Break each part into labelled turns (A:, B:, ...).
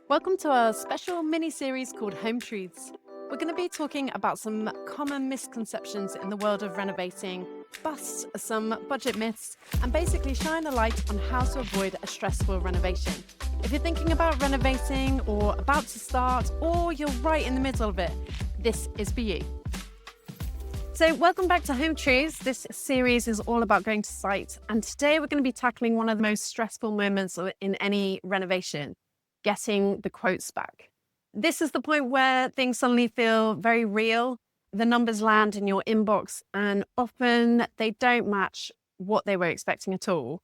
A: Welcome to our special mini-series called Home Truths. We're going to be talking about some common misconceptions in the world of renovating, bust some budget myths, and basically shine a light on how to avoid a stressful renovation. If you're thinking about renovating or about to start, or you're right in the middle of it, this is for you. So welcome back to Home Truths. This series is all about going to site, and today we're going to be tackling one of the most stressful moments in any renovation: getting the quotes back. This is the point where things suddenly feel very real. The numbers land in your inbox and often they don't match what they were expecting at all.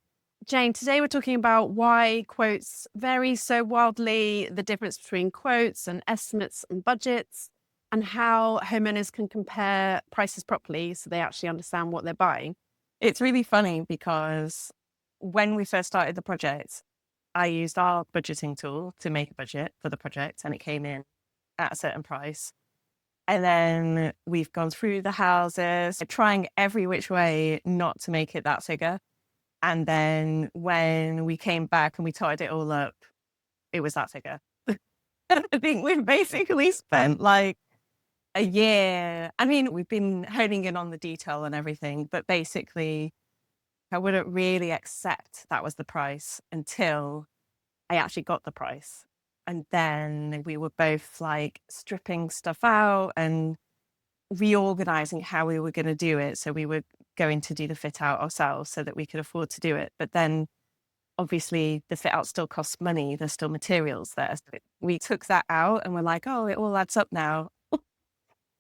A: Jane, today we're talking about why quotes vary so wildly, the difference between quotes and estimates and budgets, and how homeowners can compare prices properly so they actually understand what they're buying.
B: It's really funny because when we first started the project, I used our budgeting tool to make a budget for the project and it came in at a certain price. And then we've gone through the houses, trying every which way not to make it that figure. And then when we came back and we totted it all up, it was that figure. And I think we've basically spent like a year. I mean, we've been honing in on the detail and everything, but basically I wouldn't really accept that was the price until I actually got the price. And then we were both like stripping stuff out and reorganizing how we were going to do it. So we were going to do the fit out ourselves so that we could afford to do it. But then obviously the fit out still costs money. There's still materials there. So we took that out and we're like, oh, it all adds up now. And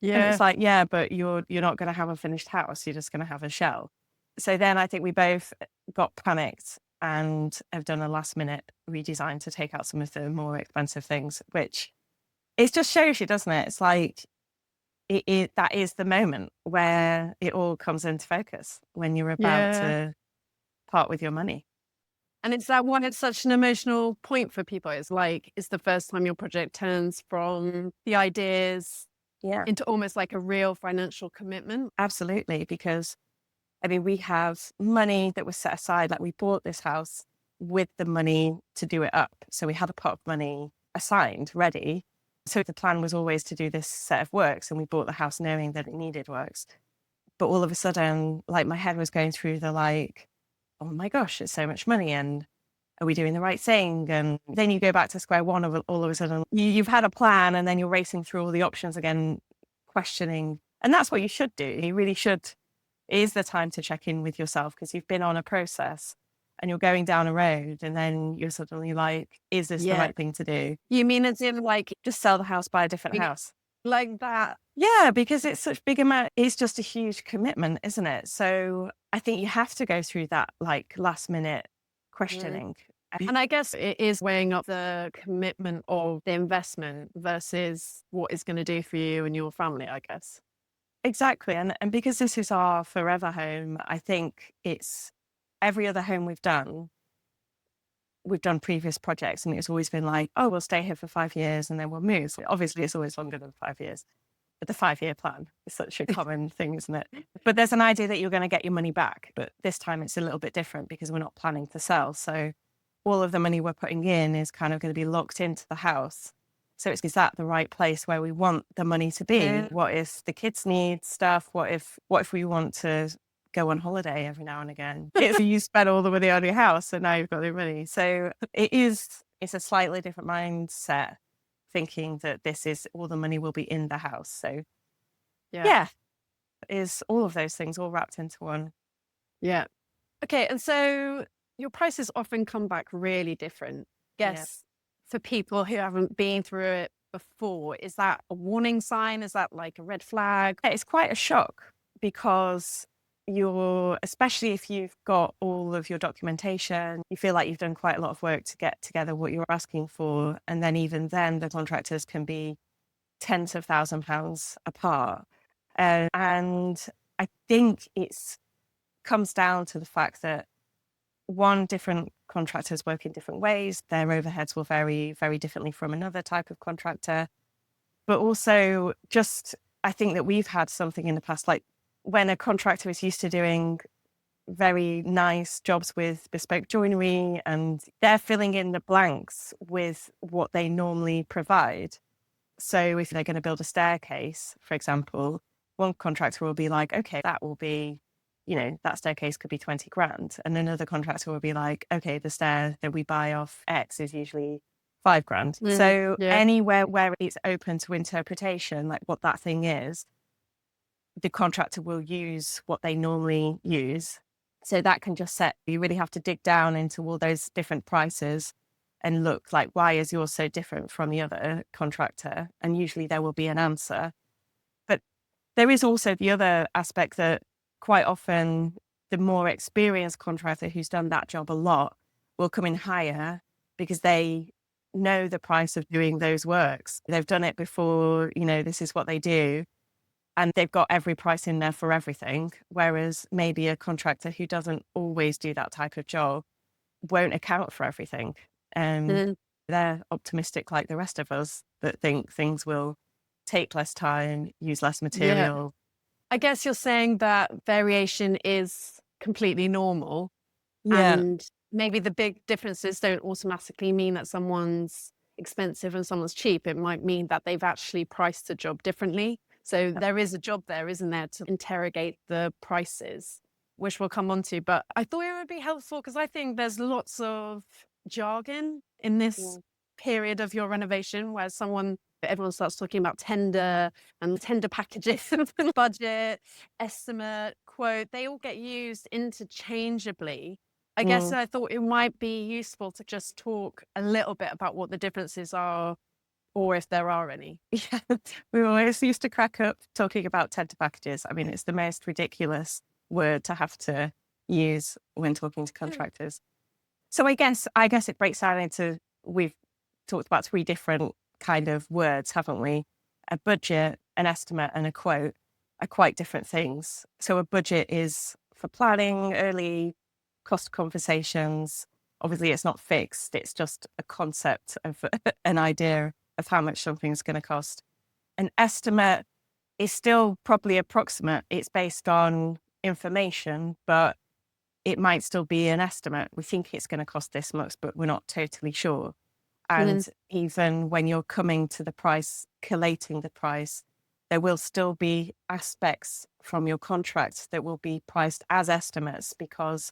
B: it's like, yeah, but you're not going to have a finished house. You're just going to have a shell. So then I think we both got panicked and have done a last minute redesign to take out some of the more expensive things, which it just shows you, doesn't it? It's like that is the moment where it all comes into focus when you're about to part with your money.
A: And it's that one, it's such an emotional point for people. It's like, it's the first time your project turns from the ideas into almost like a real financial commitment.
B: Absolutely. Because I mean, we have money that was set aside. Like we bought this house with the money to do it up. So we had a pot of money assigned, ready. So the plan was always to do this set of works. And we bought the house knowing that it needed works. But all of a sudden, like my head was going through the like, oh my gosh, it's so much money. And are we doing the right thing? And then you go back to square one of all of a sudden. You've had a plan and then you're racing through all the options again, questioning. And that's what you should do. You really should. It is the time to check in with yourself because you've been on a process and you're going down a road and then you're suddenly like, is this the right thing to do?
A: You mean as in like
B: Just sell the house, buy a different house.
A: like that?
B: Yeah, because it's such big amount. It's just a huge commitment, isn't it? So I think you have to go through that like last minute questioning.
A: And I guess it is weighing up the commitment of the investment versus what it's going to do for you and your family, I guess.
B: Exactly. And because this is our forever home, I think it's every other home we've done previous projects and it's always been like, oh, we'll stay here for 5 years and then we'll move. So obviously, it's always longer than 5 years. But the 5-year plan is such a common thing, isn't it? But there's an idea that you're going to get your money back. But this time it's a little bit different because we're not planning to sell. So all of the money we're putting in is kind of going to be locked into the house. So is that the right place where we want the money to be? What if the kids need stuff? What if we want to go on holiday every now and again? If you spend all the money on your house and now you've got no money. So it's a slightly different mindset, thinking that this is all the money will be in the house. So is all of those things all wrapped into one.
A: Yeah. Okay. And so your prices often come back really different. Yes. For people who haven't been through it before, is that a warning sign? Is that like a red flag?
B: It's quite a shock because especially if you've got all of your documentation, you feel like you've done quite a lot of work to get together what you're asking for. And then even then the contractors can be tens of £1,000s apart. And I think comes down to the fact that different contractors work in different ways. Their overheads will vary very differently from another type of contractor. But also I think that we've had something in the past, like when a contractor is used to doing very nice jobs with bespoke joinery, and they're filling in the blanks with what they normally provide. So if they're going to build a staircase, for example, one contractor will be like, okay, that will be, that staircase could be 20 grand. And another contractor will be like, okay, the stair that we buy off X is usually 5 grand. So
A: Yeah.
B: anywhere where it's open to interpretation, like what that thing is, the contractor will use what they normally use. So that can just you really have to dig down into all those different prices and look like, why is yours so different from the other contractor? And usually there will be an answer. But there is also the other aspect that quite often the more experienced contractor who's done that job a lot will come in higher because they know the price of doing those works. They've done it before, this is what they do. And they've got every price in there for everything. Whereas maybe a contractor who doesn't always do that type of job won't account for everything. And they're optimistic like the rest of us that think things will take less time, use less
A: Yeah.
B: material.
A: I guess you're saying that variation is completely normal.
B: Yeah.
A: And maybe the big differences don't automatically mean that someone's expensive and someone's cheap. It might mean that they've actually priced a job differently. So there is a job there, isn't there, to interrogate the prices, which we'll come on to. But I thought it would be helpful because I think there's lots of jargon in this period of your renovation where everyone starts talking about tender and tender packages, budget, estimate, quote. They all get used interchangeably. I guess I thought it might be useful to just talk a little bit about what the differences are, or if there are any.
B: Yeah, we always used to crack up talking about tender packages. I mean, it's the most ridiculous word to have to use when talking to contractors. So I guess it breaks down into, we've talked about 3 different kind of words, haven't we? A budget, an estimate, and a quote are quite different things. So a budget is for planning, early cost conversations. Obviously, it's not fixed. It's just a concept of an idea of how much something's going to cost. An estimate is still probably approximate. It's based on information, but it might still be an estimate. We think it's going to cost this much, but we're not totally sure. And even when you're coming to the price, collating the price, there will still be aspects from your contract that will be priced as estimates because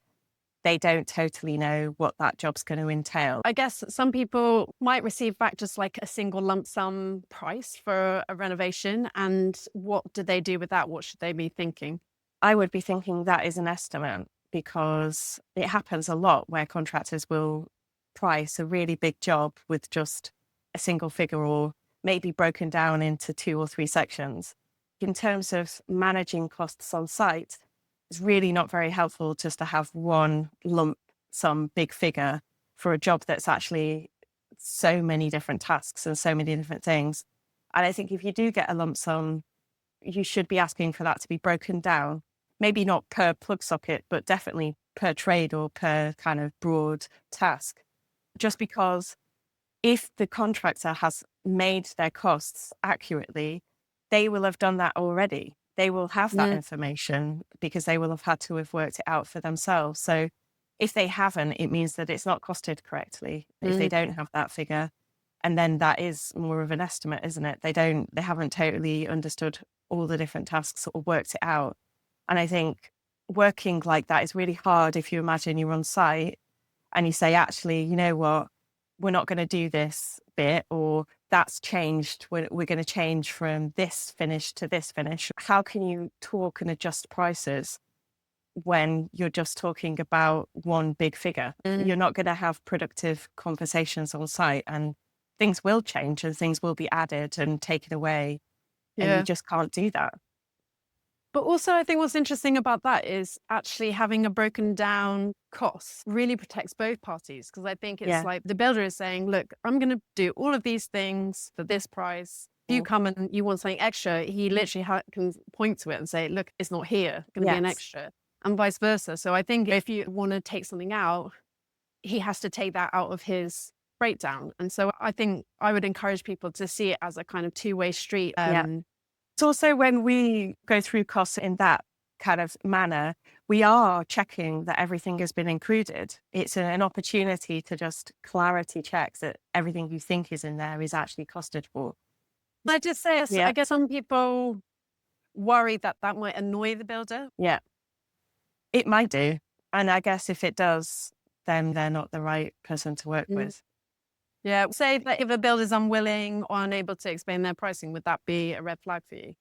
B: they don't totally know what that job's going to entail.
A: I guess some people might receive back just like a single lump sum price for a renovation. And what do they do with that? What should they be thinking?
B: I would be thinking that is an estimate because it happens a lot where contractors will price a really big job with just a single figure or maybe broken down into 2 or 3 sections. In terms of managing costs on site, it's really not very helpful just to have one lump sum big figure for a job that's actually so many different tasks and so many different things. And I think if you do get a lump sum, you should be asking for that to be broken down. Maybe not per plug socket, but definitely per trade or per kind of broad task. Just because if the contractor has made their costs accurately, they will have done that already. They will have that information because they will have had to have worked it out for themselves. So if they haven't, it means that it's not costed correctly. If they don't have that figure, and then that is more of an estimate, isn't it? They haven't totally understood all the different tasks or worked it out. And I think working like that is really hard if you imagine you're on site and you say, actually, you know what, we're not going to do this bit, or that's changed. We're going to change from this finish to this finish. How can you talk and adjust prices when you're just talking about one big figure? You're not going to have productive conversations on site, and things will change and things will be added and taken away. And you just can't do that.
A: But also, I think what's interesting about that is actually having a broken down cost really protects both parties. Because I think it's like the builder is saying, look, I'm going to do all of these things for this price. If you come and you want something extra, he literally can point to it and say, look, it's not here, it's going to be an extra, and vice versa. So I think if you want to take something out, he has to take that out of his breakdown. And so I think I would encourage people to see it as a kind of two-way street.
B: It's also when we go through costs in that kind of manner, we are checking that everything has been included. It's an opportunity to just clarity check that everything you think is in there is actually costed for.
A: I just say,
B: Yeah.
A: I guess some people worry that that might annoy the builder.
B: Yeah, it might do. And I guess if it does, then they're not the right person to work
A: Mm.
B: with.
A: Yeah. Say that if a builder's unwilling or unable to explain their pricing, would that be a red flag for you?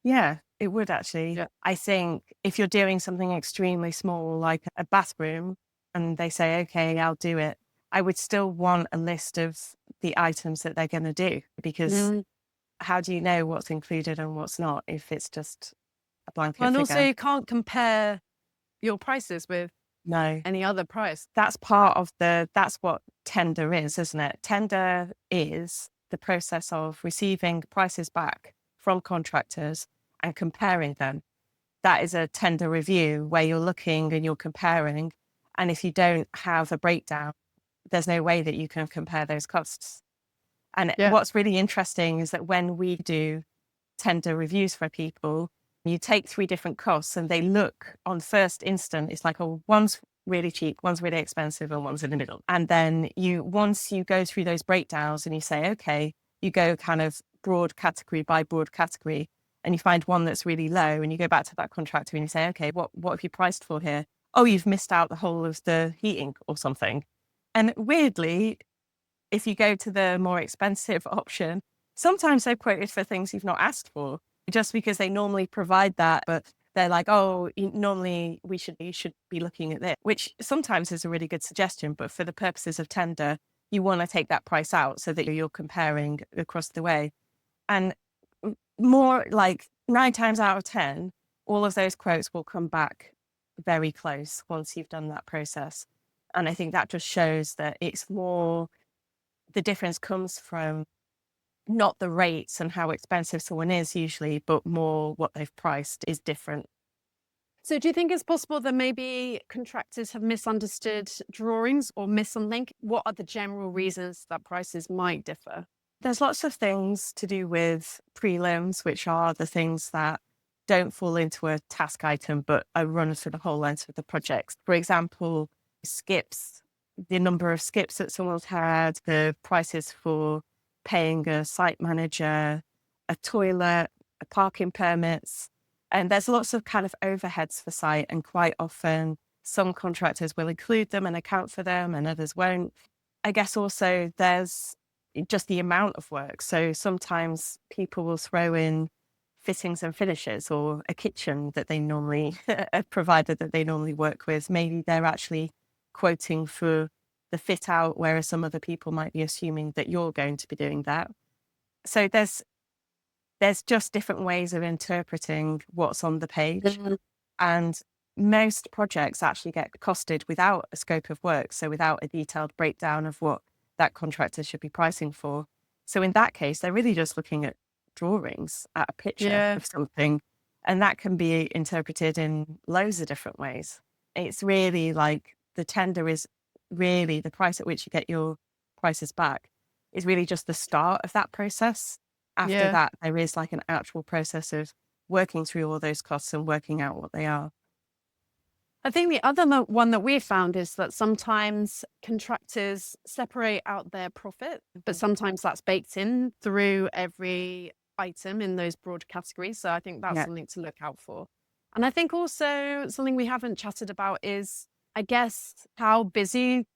B: Yeah, it would actually.
A: Yeah.
B: I think if you're doing something extremely small, like a bathroom, and they say, okay, I'll do it, I would still want a list of the items that they're going to do, because
A: Mm.
B: how do you know what's included and what's not if it's just a blanket
A: And also,
B: figure?
A: you can't compare your prices with
B: No.
A: any other price.
B: That's that's what tender is, isn't it? Tender is the process of receiving prices back from contractors and comparing them. That is a tender review where you're looking and you're comparing. And if you don't have a breakdown, there's no way that you can compare those costs. And
A: Yeah.
B: what's really interesting is that when we do tender reviews for people, you take three different costs and they look on first instant, it's like, oh, one's really cheap, one's really expensive, and one's in the middle. And then once you go through those breakdowns and you say, okay, you go kind of broad category by broad category, and you find one that's really low, and you go back to that contractor and you say, okay, what have you priced for here? Oh, you've missed out the whole of the heating or something. And weirdly, if you go to the more expensive option, sometimes they're quoted for things you've not asked for, just because they normally provide that. But they're like, oh, normally you should be looking at this, which sometimes is a really good suggestion. But for the purposes of tender, you want to take that price out so that you're comparing across the way. And more like 9 times out of 10, all of those quotes will come back very close once you've done that process. And I think that just shows that it's more, the difference comes from not the rates and how expensive someone is usually, but more what they've priced is different.
A: So do you think it's possible that maybe contractors have misunderstood drawings or missed something? What are the general reasons that prices might differ?
B: There's lots of things to do with prelims, which are the things that don't fall into a task item, but are run for the whole length of the project. For example, skips, the number of skips that someone's had, the prices for paying a site manager, a toilet, a parking permits. And there's lots of kind of overheads for site. And quite often, some contractors will include them and account for them, and others won't. I guess also there's just the amount of work. So sometimes people will throw in fittings and finishes, or a kitchen that they normally, a provider that they normally work with. Maybe they're actually quoting for the fit out, whereas some other people might be assuming that you're going to be doing that. So there's just different ways of interpreting what's on the page.
A: Mhm.
B: And most projects actually get costed without a scope of work, so without a detailed breakdown of what that contractor should be pricing for. So in that case, they're really just looking at drawings, at a picture
A: Yeah.
B: of something, and that can be interpreted in loads of different ways. It's really like the tender is really the price at which you get your prices back is really just the start of that process. After
A: Yeah.
B: that, there is like an actual process of working through all those costs and working out what they are.
A: I think the other one that we found is that sometimes contractors separate out their profit, but sometimes that's baked in through every item in those broad categories. So I think that's
B: Yeah.
A: something to look out for. And I think also something we haven't chatted about is, I guess, how busy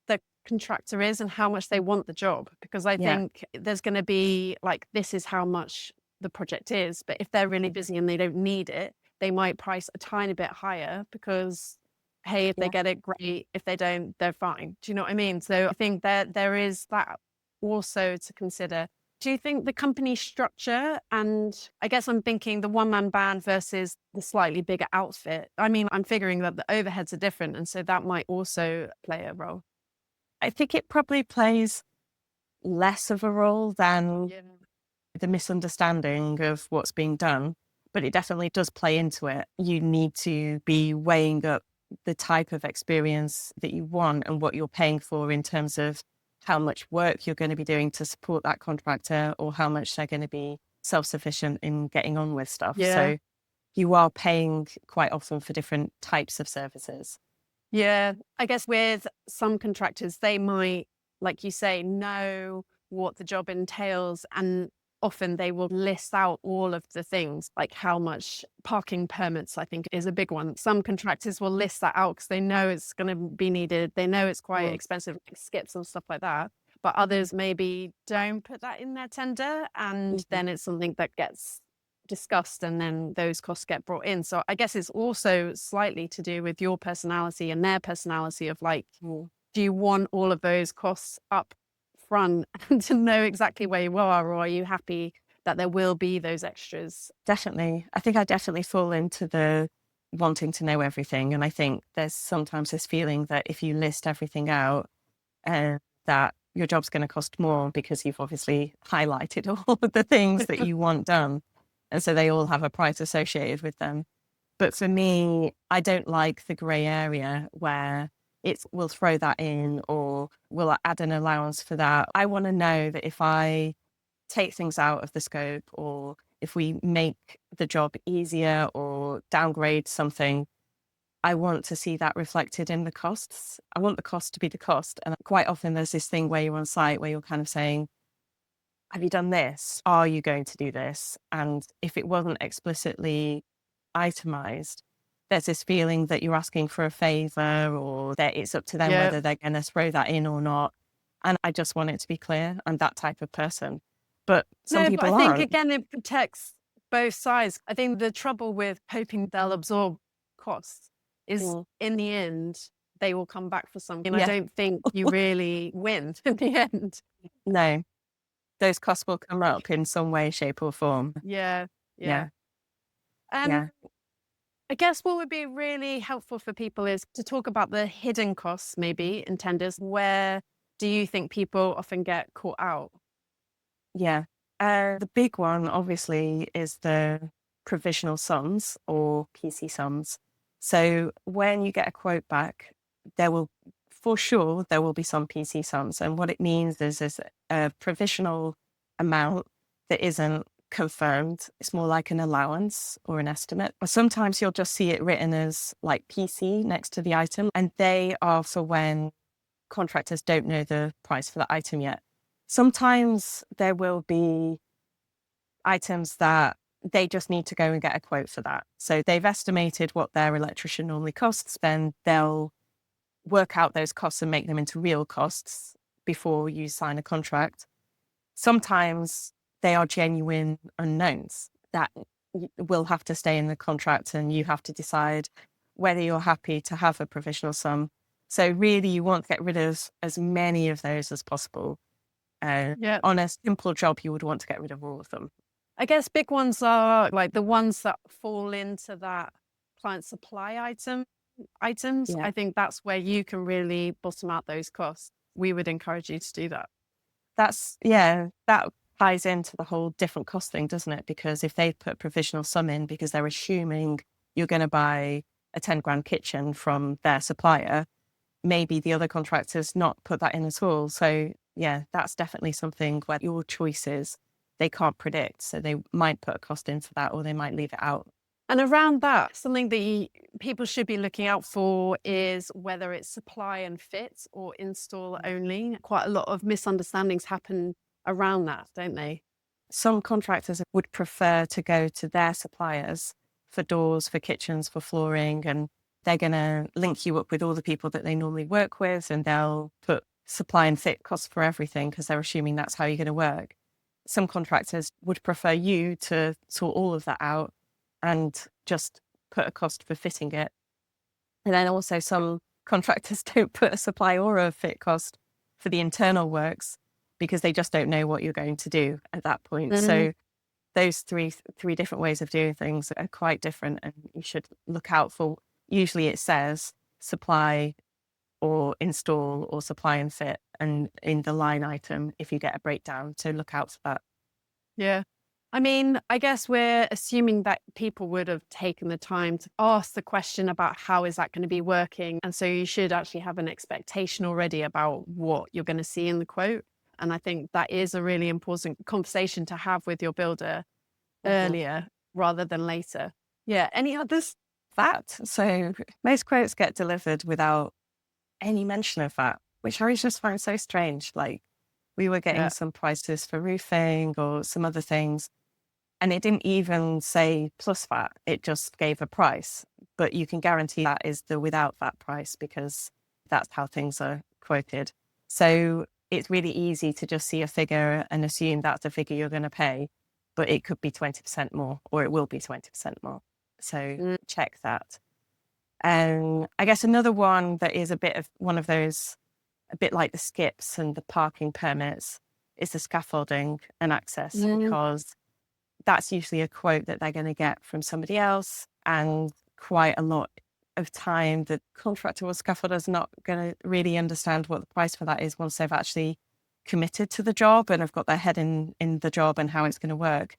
A: the contractor is and how much they want the job. Because I
B: Yeah.
A: think there's going to be like, this is how much the project is. But if they're really busy and they don't need it, they might price a tiny bit higher because, hey, if they
B: Yeah.
A: get it, great. If they don't, they're fine. Do you know what I mean? So I think that there is that also to consider. Do you think the company structure, and I guess I'm thinking the one-man band versus the slightly bigger outfit? I mean, I'm figuring that the overheads are different, and so that might also play a role.
B: I think it probably plays less of a role than
A: Yeah.
B: the misunderstanding of what's being done, but it definitely does play into it. You need to be weighing up the type of experience that you want and what you're paying for in terms of how much work you're going to be doing to support that contractor, or how much they're going to be self-sufficient in getting on with stuff.
A: Yeah.
B: So you are paying quite often for different types of services.
A: Yeah, I guess with some contractors, they might, like you say, know what the job entails, and often they will list out all of the things, like how much parking permits, I think, is a big one. Some contractors will list that out because they know it's going to be needed. They know it's quite
B: Mm.
A: expensive, like skips and stuff like that. But others maybe don't put that in their tender, and
B: Mhm.
A: then it's something that gets discussed and then those costs get brought in. So I guess it's also slightly to do with your personality and their personality of like,
B: Mm.
A: do you want all of those costs up front and to know exactly where you are, or are you happy that there will be those extras?
B: Definitely. I think I definitely fall into the wanting to know everything. And I think there's sometimes this feeling that if you list everything out, that your job's going to cost more because you've obviously highlighted all of the things that you want done. And so they all have a price associated with them. But for me, I don't like the grey area where we'll throw that in or we'll add an allowance for that. I want to know that if I take things out of the scope or if we make the job easier or downgrade something, I want to see that reflected in the costs. I want the cost to be the cost. And quite often there's this thing where you're on site where you're kind of saying, have you done this? Are you going to do this? And if it wasn't explicitly itemized, there's this feeling that you're asking for a favor or that it's up to them
A: Yeah.
B: whether they're going to throw that in or not. And I just want it to be clear. I'm that type of person. But some
A: No, but I
B: people
A: think
B: aren't.
A: again, it protects both sides. I think the trouble with hoping they'll absorb costs is
B: Mm.
A: in the end, they will come back for something. I
B: Yeah.
A: don't think you really win in the end.
B: No, those costs will come up in some way, shape, or form.
A: Yeah.
B: Yeah.
A: Yeah. Um,
B: Yeah.
A: I guess what would be really helpful for people is to talk about the hidden costs, maybe in tenders. Where do you think people often get caught out?
B: Yeah. The big one, obviously, is the provisional sums or PC sums. So when you get a quote back, there will, for sure, there will be some PC sums. And what it means is there's a provisional amount that isn't confirmed. It's more like an allowance or an estimate. Or sometimes you'll just see it written as like PC next to the item. And they are for when contractors don't know the price for the item yet. Sometimes there will be items that they just need to go and get a quote for that. So they've estimated what their electrician normally costs, then they'll work out those costs and make them into real costs before you sign a contract. Sometimes they are genuine unknowns that will have to stay in the contract and you have to decide whether you're happy to have a provisional sum. So really you want to get rid of as many of those as possible.
A: Yeah.
B: On a simple job, you would want to get rid of all of them.
A: I guess big ones are like the ones that fall into that client supply items.
B: Yeah.
A: I think that's where you can really bottom out those costs. We would encourage you to do that.
B: That ties into the whole different cost thing, doesn't it? Because if they put a provisional sum in because they're assuming you're going to buy a 10 grand kitchen from their supplier, maybe the other contractors not put that in at all. So yeah, that's definitely something where your choices, they can't predict. So they might put a cost in for that or they might leave it out.
A: And around that, something that people should be looking out for is whether it's supply and fit or install only. Quite a lot of misunderstandings happen around that, don't they?
B: Some contractors would prefer to go to their suppliers for doors, for kitchens, for flooring, and they're going to link you up with all the people that they normally work with, and they'll put supply and fit costs for everything because they're assuming that's how you're going to work. Some contractors would prefer you to sort all of that out and just put a cost for fitting it. And then also some contractors don't put a supply or a fit cost for the internal works because they just don't know what you're going to do at that point.
A: Mhm.
B: So those three different ways of doing things are quite different and you should look out for. Usually it says supply or install or supply and fit, and in the line item if you get a breakdown, so look out for that.
A: Yeah. I mean, I guess we're assuming that people would have taken the time to ask the question about how is that going to be working. And so you should actually have an expectation already about what you're going to see in the quote. And I think that is a really important conversation to have with your builder
B: Mhm.
A: earlier rather than later. Yeah. Any others?
B: VAT. So most quotes get delivered without any mention of that, which I always just find so strange. Like we were getting
A: Yeah.
B: some prices for roofing or some other things, and it didn't even say plus VAT. It just gave a price, but you can guarantee that is the without VAT price because that's how things are quoted. So it's really easy to just see a figure and assume that's the figure you're going to pay, but it could be 20% more or it will be 20% more. So
A: Mm.
B: check that. And I guess another one that is a bit of one of those, a bit like the skips and the parking permits, is the scaffolding and access,
A: Mm.
B: because that's usually a quote that they're going to get from somebody else. And quite a lot of time, the contractor or scaffolder is not going to really understand what the price for that is once they've actually committed to the job and have got their head in the job and how it's going to work.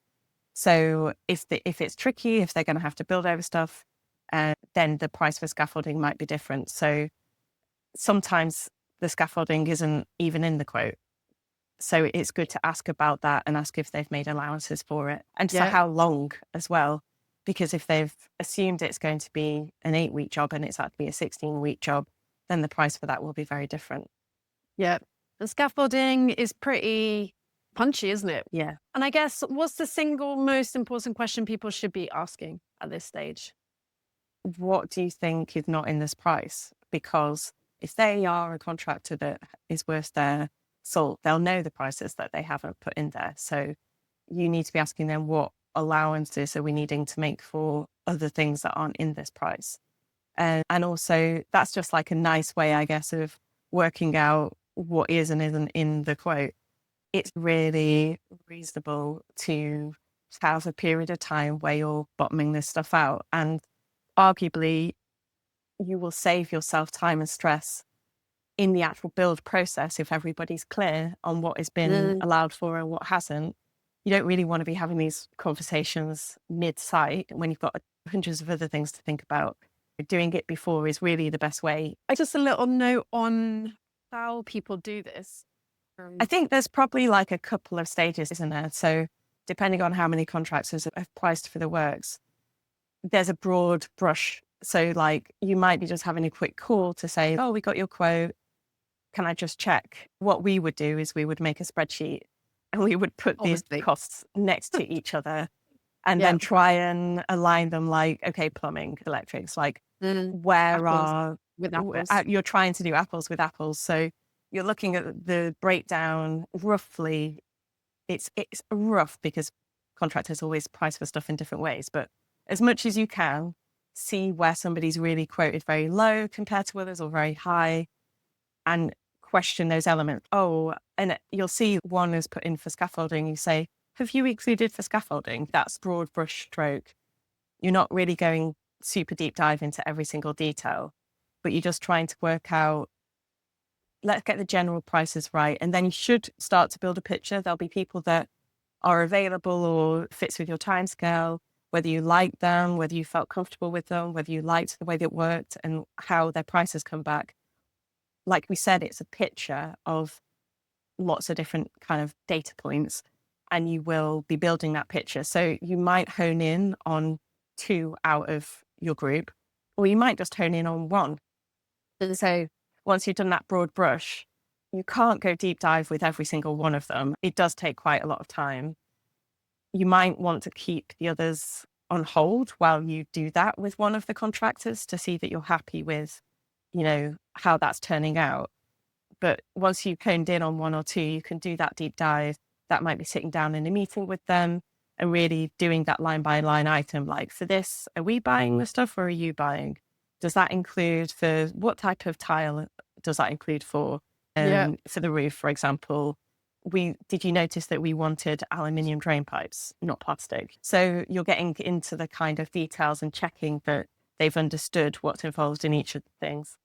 B: So if it's tricky, if they're going to have to build over stuff, then the price for scaffolding might be different. So sometimes the scaffolding isn't even in the quote. So it's good to ask about that and ask if they've made allowances for it and for
A: Yeah.
B: how long as well. Because if they've assumed it's going to be an 8-week job and it's actually a 16-week job, then the price for that will be very different.
A: Yeah. And scaffolding is pretty punchy, isn't it?
B: Yeah.
A: And I guess what's the single most important question people should be asking at this stage?
B: What do you think is not in this price? Because if they are a contractor that is worth their salt, they'll know the prices that they haven't put in there. So you need to be asking them what allowances are we needing to make for other things that aren't in this price. And also that's just like a nice way, I guess, of working out what is and isn't in the quote. It's really reasonable to have a period of time where you're bottoming this stuff out. And arguably, you will save yourself time and stress in the actual build process if everybody's clear on what has been
A: Mm.
B: allowed for and what hasn't. You don't really want to be having these conversations mid-site when you've got hundreds of other things to think about. Doing it before is really the best way.
A: Just a little note on how people do this.
B: I think there's probably like a couple of stages, isn't there? So depending on how many contractors have priced for the works, there's a broad brush. So like you might be just having a quick call to say, oh, we got your quote. Can I just check? What we would do is we would make a spreadsheet and we would put these
A: Obviously.
B: costs next to each other and
A: Yeah.
B: then try and align them like, okay, plumbing, electrics, like
A: Mm.
B: where
A: Apples
B: are,
A: with apples.
B: you're trying to do apples with apples. So you're looking at the breakdown roughly. It's rough because contractors always price for stuff in different ways, but as much as you can, see where somebody's really quoted very low compared to others or very high and question those elements. Oh, and you'll see one is put in for scaffolding. You say, have you included for scaffolding? That's broad brush stroke. You're not really going super deep dive into every single detail, but you're just trying to work out, let's get the general prices right. And then you should start to build a picture. There'll be people that are available or fits with your timescale, whether you like them, whether you felt comfortable with them, whether you liked the way that it worked and how their prices come back. Like we said, it's a picture of lots of different kind of data points and you will be building that picture. So you might hone in on 2 out of your group, or you might just hone in on 1. And so once you've done that broad brush, you can't go deep dive with every single one of them. It does take quite a lot of time. You might want to keep the others on hold while you do that with one of the contractors to see that you're happy with, how that's turning out. But once you've honed in on 1 or 2, you can do that deep dive. That might be sitting down in a meeting with them and really doing that line by line item. Like for this, are we buying the stuff or are you buying? Does that include for what type of tile does that include for?
A: Yeah.
B: For the roof, for example, did you notice that we wanted aluminium drain pipes, not plastic? So you're getting into the kind of details and checking that they've understood what's involved in each of the things.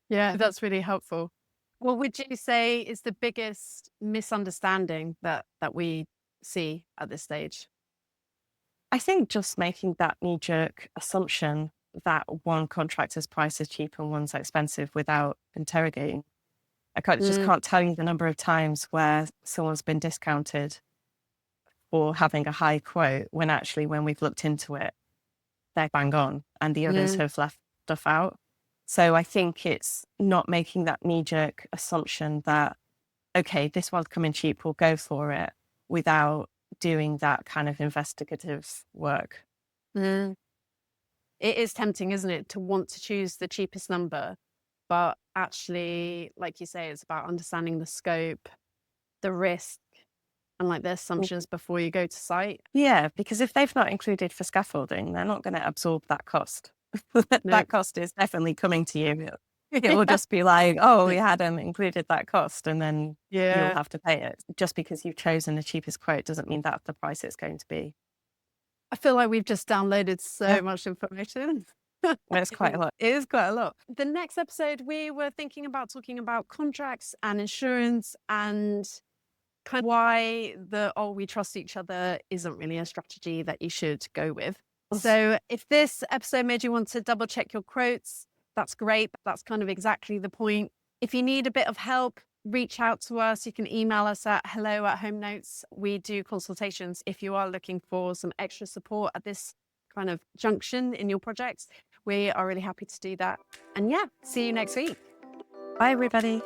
A: Yeah, that's really helpful. What would you say is the biggest misunderstanding that we see at this stage?
B: I think just making that knee-jerk assumption that one contractor's price is cheap and one's expensive without interrogating. Just
A: Mm.
B: can't tell you the number of times where someone's been discounted for having a high quote when actually when we've looked into it, they're bang on and the others
A: Mm.
B: have left stuff out. So I think it's not making that knee-jerk assumption that, okay, this one's coming cheap, we'll go for it, without doing that kind of investigative work.
A: Mm. It is tempting, isn't it, to want to choose the cheapest number, but actually, like you say, it's about understanding the scope, the risk, and like the assumptions before you go to site.
B: Yeah, because if they've not included for scaffolding, they're not going to absorb that cost.
A: No.
B: That cost is definitely coming to you. It will just be like, oh, we hadn't included that cost, and then you'll
A: Yeah.
B: have to pay it. Just because you've chosen the cheapest quote doesn't mean that's the price it's going to be.
A: I feel like we've just downloaded so
B: Yeah.
A: much information.
B: It's quite a lot.
A: It is quite a lot. The next episode, we were thinking about talking about contracts and insurance and kind of why the "oh, we trust each other" isn't really a strategy that you should go with. So if this episode made you want to double check your quotes, that's great. That's kind of exactly the point. If you need a bit of help, reach out to us. You can email us at hello@homenotes. We do consultations if you are looking for some extra support at this kind of junction in your projects. We are really happy to do that. And yeah, see you next week.
B: Bye, everybody.